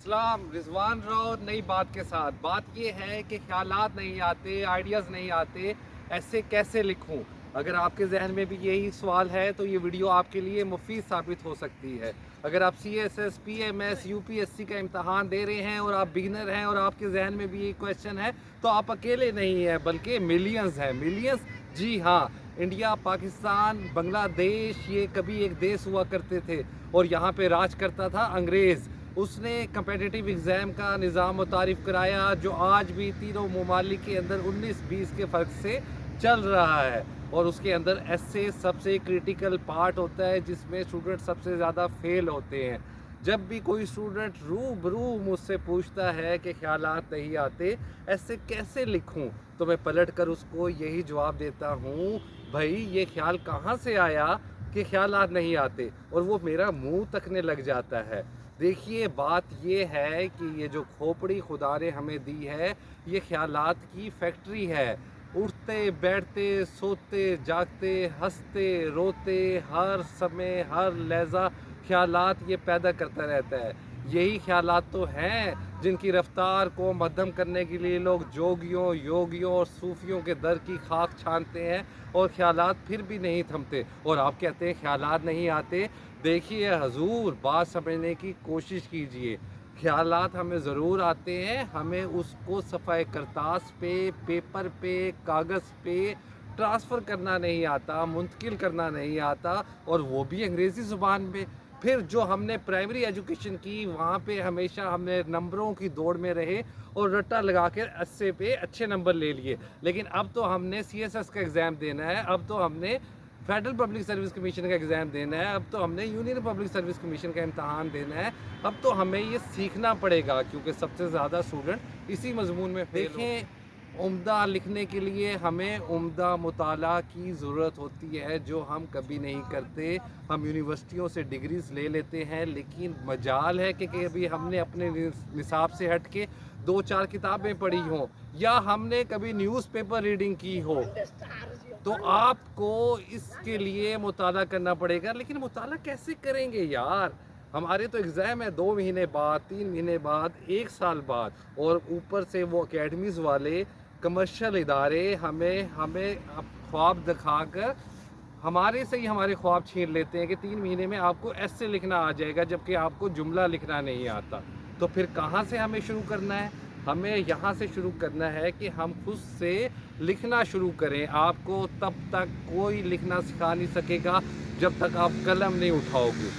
इस्लाम रिजवान राव नई बात के साथ। बात ये है कि ख्यालात नहीं आते, आइडियाज़ नहीं आते, ऐसे कैसे लिखूं। अगर आपके जहन में भी यही सवाल है तो ये वीडियो आपके लिए मुफीद साबित हो सकती है। अगर आप CSS, PMS, UPSC का इम्तहान दे रहे हैं और आप बिगिनर हैं और आपके जहन में भी ये क्वेश्चन है तो आप अकेले नहीं हैं, बल्कि मिलियंस हैं। मिलियंस, जी हाँ। इंडिया, पाकिस्तान, बांग्लादेश, ये कभी एक देश हुआ करते थे और यहाँ पे राज करता था अंग्रेज़। उसने कंपेटिटिव एग्ज़ाम का निज़ाम मुतारिफ़ कराया जो आज भी तीनों ममालिक के अंदर 19-20 के फ़र्क से चल रहा है। और उसके अंदर ऐसे सबसे क्रिटिकल पार्ट होता है जिसमें स्टूडेंट सबसे ज़्यादा फेल होते हैं। जब भी कोई स्टूडेंट रूबरू मुझसे पूछता है कि ख्यालात नहीं आते, ऐसे कैसे लिखूं, तो मैं पलट कर उसको यही जवाब देता हूँ, भाई ये ख्याल कहाँ से आया कि ख्यालात नहीं आते, और वो मेरा मुंह तकने लग जाता है। देखिए, बात ये है कि ये जो खोपड़ी खुदा ने हमें दी है, ये ख्यालात की फैक्ट्री है। उठते बैठते सोते जागते हंसते रोते हर समय हर लहजा ख्यालात ये पैदा करता रहता है। यही ख्यालात तो हैं जिनकी रफ्तार को मध्यम करने के लिए लोग जोगियों, योगियों और सूफियों के दर की खाक छानते हैं, और ख्यालात फिर भी नहीं थमते। और आप कहते हैं ख्यालात नहीं आते। देखिए हजूर, बात समझने की कोशिश कीजिए। ख्यालात हमें ज़रूर आते हैं, हमें उसको सफ़ाए करतास पे, पेपर पे, कागज़ पे ट्रांसफ़र करना नहीं आता, मुंतकिल करना नहीं आता, और वो भी अंग्रेज़ी ज़ुबान में। फिर जो हमने प्राइमरी एजुकेशन की वहाँ पे हमेशा हमने नंबरों की दौड़ में रहे और रट्टा लगा के 80 पे अच्छे नंबर ले लिए। लेकिन अब तो हमने CSS का एग्ज़ाम देना है, अब तो हमने फेडरल पब्लिक सर्विस कमीशन का एग्ज़ाम देना है, अब तो हमने यूनियन पब्लिक सर्विस कमीशन का इम्तहान देना है। अब तो हमें ये सीखना पड़ेगा क्योंकि सबसे ज़्यादा स्टूडेंट इसी मजमून में फेल होते हैं। उम्दा लिखने के लिए हमें उम्दा मुताला की ज़रूरत होती है, जो हम कभी नहीं करते। हम यूनिवर्सिटियों से डिग्रीज़ ले लेते हैं, लेकिन मजाल है कि कभी हमने अपने निसाब से हट के 2-4 किताबें पढ़ी हों, या हमने कभी न्यूज़पेपर रीडिंग की हो, तो आपको इसके लिए मुताला करना पड़ेगा। लेकिन मुताला कैसे करेंगे यार? हमारे तो एग्ज़ाम है 2 महीने बाद, 3 महीने बाद, 1 साल बाद, और ऊपर से वो अकेडमीज़ वाले कमर्शियल इदारे हमें हमें ख्वाब दिखाकर हमारे से ही हमारे ख्वाब छीन लेते हैं कि 3 महीने में आपको ऐसे लिखना आ जाएगा, जबकि आपको जुमला लिखना नहीं आता। तो फिर कहाँ से हमें शुरू करना है? हमें यहाँ से शुरू करना है कि हम खुद से लिखना शुरू करें। आपको तब तक कोई लिखना सिखा नहीं सकेगा जब तक आप कलम नहीं उठाओगे,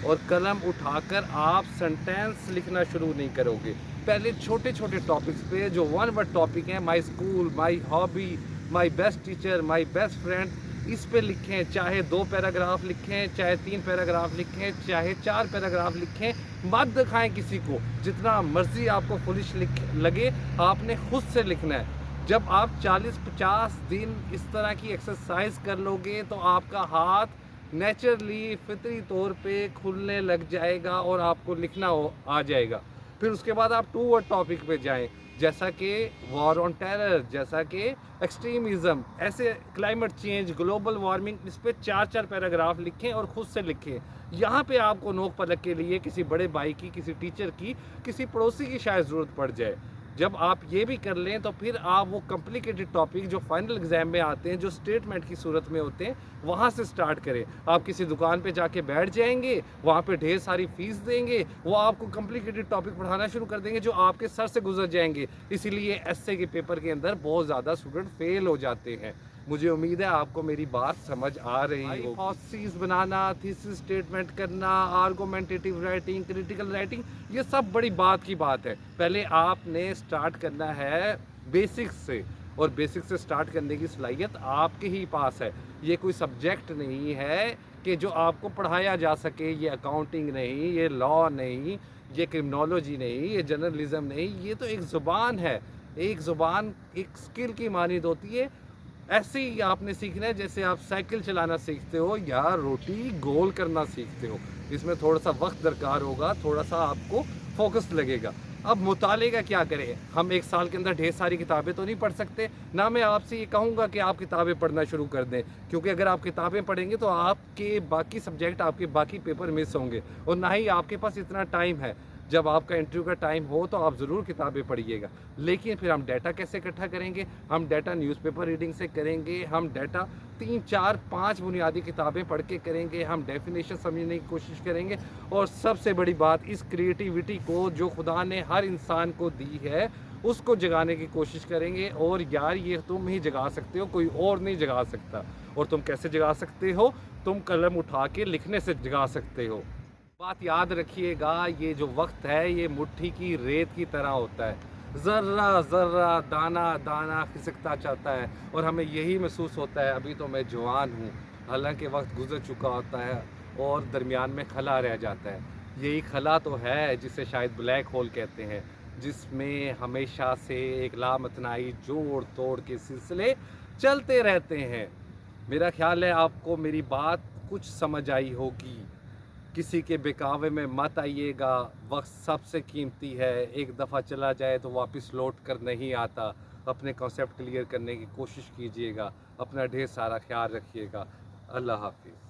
और कलम उठाकर आप सेंटेंस लिखना शुरू नहीं करोगे। पहले छोटे छोटे टॉपिक्स पे, जो वन वर्ड टॉपिक हैं, my school, my hobby, my best teacher, my best friend, इस पे लिखें। चाहे 2 पैराग्राफ लिखें, चाहे 3 पैराग्राफ लिखें, चाहे 4 पैराग्राफ लिखें, मत दिखाएं किसी को। जितना मर्जी आपको फुलिश लगे, आपने खुद से लिखना है। जब आप 40-50 दिन इस तरह की एक्सरसाइज कर लोगे तो आपका हाथ नेचुरली फितरी तौर पे खुलने लग जाएगा और आपको लिखना आ जाएगा। फिर उसके बाद आप 2 वर्ड टॉपिक पे जाएं, जैसा कि वॉर ऑन टेरर, जैसा कि एक्सट्रीमिज़म, ऐसे क्लाइमेट चेंज, ग्लोबल वार्मिंग, इस पे 4-4 पैराग्राफ लिखें और ख़ुद से लिखें। यहाँ पे आपको नोक पलक के लिए किसी बड़े भाई की, किसी टीचर की, किसी पड़ोसी की शायद ज़रूरत पड़ जाए। जब आप ये भी कर लें तो फिर आप वो कॉम्प्लिकेटेड टॉपिक जो फाइनल एग्ज़ाम में आते हैं, जो स्टेटमेंट की सूरत में होते हैं, वहाँ से स्टार्ट करें। आप किसी दुकान पे जाके बैठ जाएंगे, वहाँ पे ढेर सारी फीस देंगे, वो आपको कॉम्प्लिकेटेड टॉपिक पढ़ाना शुरू कर देंगे जो आपके सर से गुजर जाएंगे। इसीलिए एसए के पेपर के अंदर बहुत ज़्यादा स्टूडेंट फेल हो जाते हैं। मुझे उम्मीद है आपको मेरी बात समझ आ रही है। हाइपोथेसिस बनाना, थीसिस स्टेटमेंट करना, आर्गुमेंटेटिव राइटिंग, क्रिटिकल राइटिंग, ये सब बड़ी बात की बात है। पहले आपने स्टार्ट करना है बेसिक्स से, और बेसिक से स्टार्ट करने की सलाहियत आपके ही पास है। ये कोई सब्जेक्ट नहीं है कि जो आपको पढ़ाया जा सके। ये अकाउंटिंग नहीं, ये लॉ नहीं, ये क्रिमिनोलॉजी नहीं, ये जर्नलिज्म नहीं, ये तो एक ज़ुबान है। एक ज़ुबान एक स्किल की मानिंद होती है। ऐसे ही आपने सीखना है जैसे आप साइकिल चलाना सीखते हो या रोटी गोल करना सीखते हो। इसमें थोड़ा सा वक्त दरकार होगा, थोड़ा सा आपको फोकस लगेगा। अब मुताले का क्या करें? हम 1 साल के अंदर ढेर सारी किताबें तो नहीं पढ़ सकते। ना मैं आपसे ये कहूँगा कि आप किताबें पढ़ना शुरू कर दें, क्योंकि अगर आप किताबें पढ़ेंगे तो आपके बाकी सब्जेक्ट, आपके बाकी पेपर मिस होंगे, और ना ही आपके पास इतना टाइम है। जब आपका इंटरव्यू का टाइम हो तो आप ज़रूर किताबें पढ़िएगा, लेकिन फिर हम डाटा कैसे इकट्ठा करेंगे? हम डाटा न्यूज़पेपर रीडिंग से करेंगे, हम डाटा 3, 4, 5 बुनियादी किताबें पढ़ के करेंगे, हम डेफिनेशन समझने की कोशिश करेंगे, और सबसे बड़ी बात, इस क्रिएटिविटी को जो खुदा ने हर इंसान को दी है उसको जगाने की कोशिश करेंगे। और यार ये तुम ही जगा सकते हो, कोई और नहीं जगा सकता। और तुम कैसे जगा सकते हो? तुम कलम उठा के लिखने से जगा सकते हो। बात याद रखिएगा, ये जो वक्त है ये मुट्ठी की रेत की तरह होता है, ज़र्रा ज़र्रा, दाना दाना खिसकता चाहता है, और हमें यही महसूस होता है अभी तो मैं जवान हूँ, हालांकि वक्त गुजर चुका होता है और दरमियान में खला रह जाता है। यही खला तो है जिसे शायद ब्लैक होल कहते हैं, जिसमें हमेशा से एक लामतनाई जोड़ तोड़ के सिलसिले चलते रहते हैं। मेरा ख्याल है आपको मेरी बात कुछ समझ आई होगी। किसी के बहकावे में मत आइएगा, वक्त सबसे कीमती है, एक दफ़ा चला जाए तो वापस लौट कर नहीं आता। अपने कॉन्सेप्ट क्लियर करने की कोशिश कीजिएगा, अपना ढेर सारा ख्याल रखिएगा। अल्लाह हाफिज़।